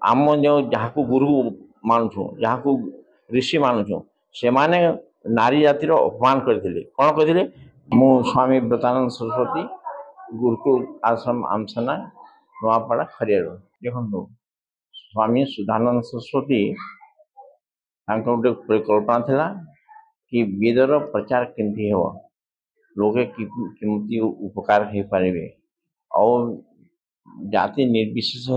आम जो जहाँ गुरु मानुछु जहाँ ऋषि मानुछु से माने नारी जातिर अपमान करते कौन कहते मु स्वामी व्रतानंद सरस्वती गुरुकुल आश्रम आमसना नुआपड़ा खरियार देखो स्वामी सुधानंद सरस्वती गोटे परिकल्पना थिला कि वेदर प्रचार केमती हो लोके केमती उपकार हो पारे और जाति निर्विशेष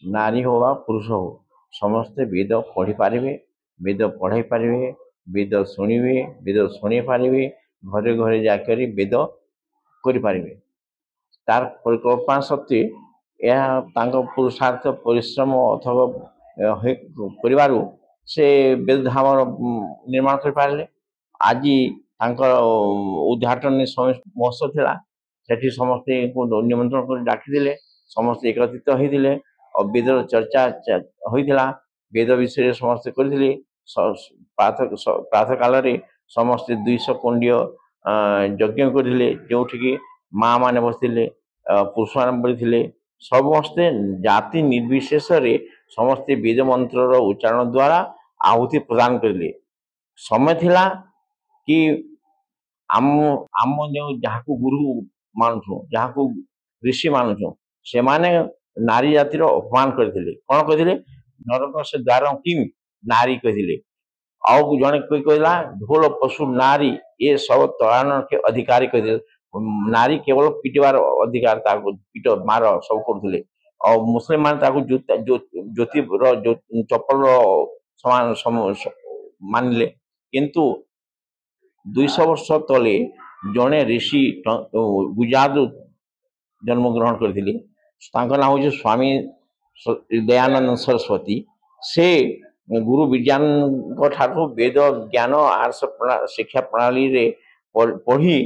नारी हो बा पुरुष हो समस्ते वेद पढ़ी पारे वेद पढ़ाई पारे वेद शुणवे वेद शुणी पारे घरे घरे जाकर वेद करें तार परिकल्पना सत्वे यह पुरुषार्थ परिश्रम अथवा कर से वेद धाम निर्माण कर पारे आज उद्घाटन महोत्सव थिला सेठी समस्ते निमंत्रण कर डाकी समस्ते एकत्रित होते और वेदर चर्चा होता वेद विषय समस्ते करते प्रातः काल समस्ते 200 कुंडीय यज्ञ करते जो माँ मैंने बसते पुरुष मैंने बढ़ी समस्ते जाति निर्विशेष समस्ते वेद मंत्र उच्चारण द्वारा आहुति प्रदान करले समय थिला कि आम आम जो जहाँ गुरु मानुछु जहाँ ऋषि मानुछु से माने नारी जातिर अपमान करते कौन कहते नरक से द्वार किम नारी कहते आउ जड़े कोई कहला ढोल पशु नारी ये सब तड़ान के अधिकारी कहते नारी केवल पिटवार अधिकार पिट मार सब करते और मुस्लिम मान ज्योति चप्पल समान मानिले किंतु 200 वर्ष तले जड़े ऋषि गुजरात जन्म ग्रहण करते ना हूँ स्वामी दयानंद सरस्वती से गुरु विज्ञान ठाकुर वेद ज्ञान आर्स शिक्षा प्रणाली रे पढ़ी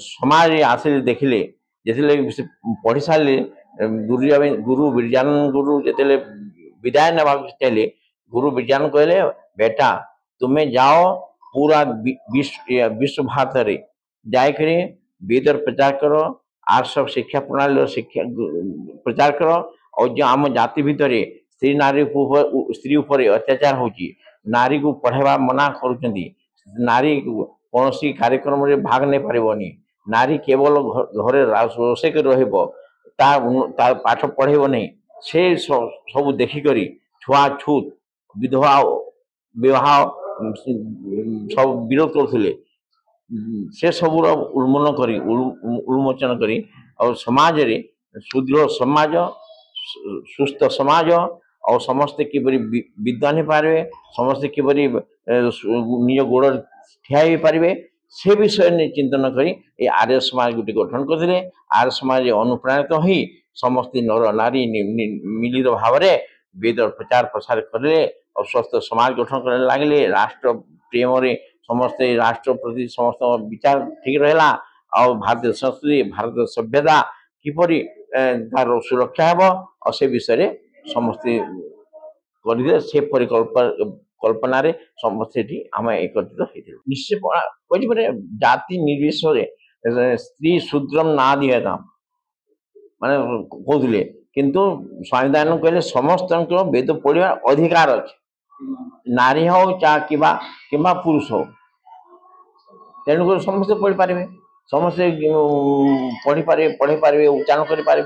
समाज आसिले देखिले जिते पढ़ी सारे गुरु विज्ञान गुरु जिते विदाय ना चाहिए गुरु विज्ञान कहले बेटा तुम्हें जाओ पूरा विश्व भारत रे जाकर वेदर प्रचार करो आर्स शिक्षा प्रणाली शिक्षा प्रचार करो और जो आम जाति भितर स्त्री नारी स्त्री उपर अत्याचार होची नारी को पढ़ावा मना कर नारी कौन कार्यक्रम रे भाग नहीं पारनी नारी केवल घरे रोषे कर पाठ पढ़ेब नहीं से सब देखिक छुआ छूत विधवा विवाह सब विरोध करते से सबूर उन्मोचन करी और समाज रे सुदृढ़ समाज सुस्थ समाज और समस्ते किपरि विद्वान हो पारे समस्ते किपरि निज गोड़ ठिया हो पारे से विषय चिंतन करी ये आर्य समाज गोटे गठन करते आर्य समाज अनुप्राणित हो समस्ते नर नारी मिलित भाव में वेद प्रचार प्रसार करें और स्वस्थ समाज गठन करने लगे राष्ट्र प्रेम समस्ते राष्ट्र प्रति समस्त विचार ठीक रहा और भारतीय संस्कृति भारतीय सभ्यता किपरि तार सुरक्षा है और से विषय समस्ते कर से परिकल्पना समस्ते आम एकत्रित होते निश्चय जाति निर्विशेष स्त्री शूद्रम ना दिए माने कहते किंतु स्वामी दयानंद कहले समस्त वेद पढ़ा अधिकार अच्छे नारी हो कि पुरुष हो तेणुक समस्ते पढ़ी पारे समस्ते पढ़ी पारे उच्चारण करें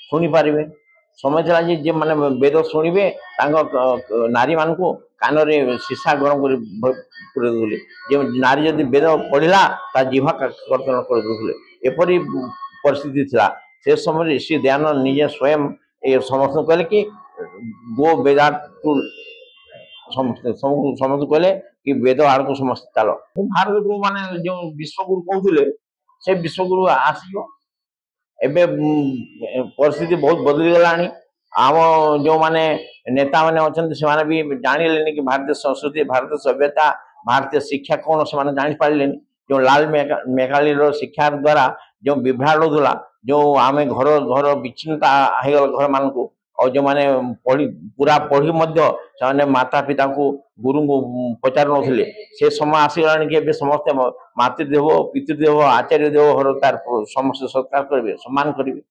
शुणी पारे समय था जे मैंने वेद शुणे नारी मान को कान शीशा गरम कर नारी जब वेद पढ़ला जिह्वा कर्तन कर एपरी परिस्थिति था से समय ऋषि दयानंद निजे स्वयं ये समस्त कहले कि गो वेदांत समस्त कहले कि वेद आड़ को समस्त चल भारत को माने जो विश्वगुरु कहते से विश्वगुरु आसो एबे परिस्थिति बहुत बदली गला आम जो माने नेता माने अच्छा भी जान कि भारतीय संस्कृति भारतीय सभ्यता भारतीय शिक्षा कौन से जानी पारे जो लाल मेघाली शिक्षा द्वारा जो विभ्राट होता जो आम घर घर विच्छिन्नता हो घर मान को और जो मैंने पूरा पढ़ी से माता पिता को गुरु को पचार नुले से समय आसीगला कि समस्ते मातृदेव पितृदेव आचार्य देव हर तार समस्त सत्कार करेंगे सम्मान करेंगे।